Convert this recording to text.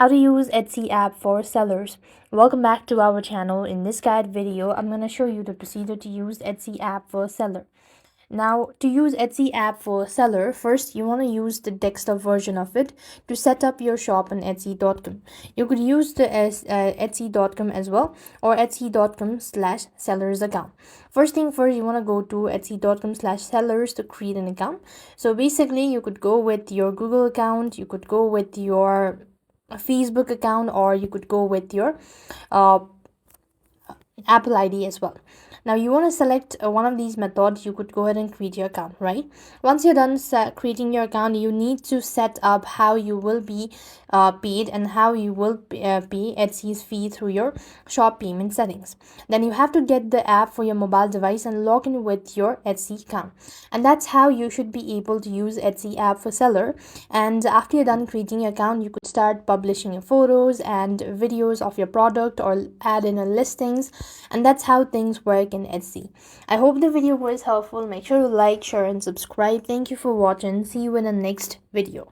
How to use Etsy app for sellers. Welcome back to our channel. In this guide video, I'm going to show you the procedure to use Etsy app for seller. Now, to use Etsy app for seller, first you want to use the desktop version of it to set up your shop on Etsy.com. You could use the Etsy.com as well, or Etsy.com/sellers account. First thing first, you want to go to Etsy.com/sellers to create an account. So basically, you could go with your Google account, you could go with your Facebook account, or you could go with your uh, Apple ID as well. Now you want to select one of these methods. You could go ahead and create your account, right? Once you're done creating your account, you need to set up how you will be paid and how you will pay Etsy's fee through your shop payment settings. Then you have to get the app for your mobile device and log in with your Etsy account. And that's how you should be able to use Etsy app for seller. And after you're done creating your account, you could start publishing your photos and videos of your product or add in a listings. And that's how things work in Etsy. I hope the video was helpful. Make sure to like, share and subscribe. Thank you for watching. See you in the next video.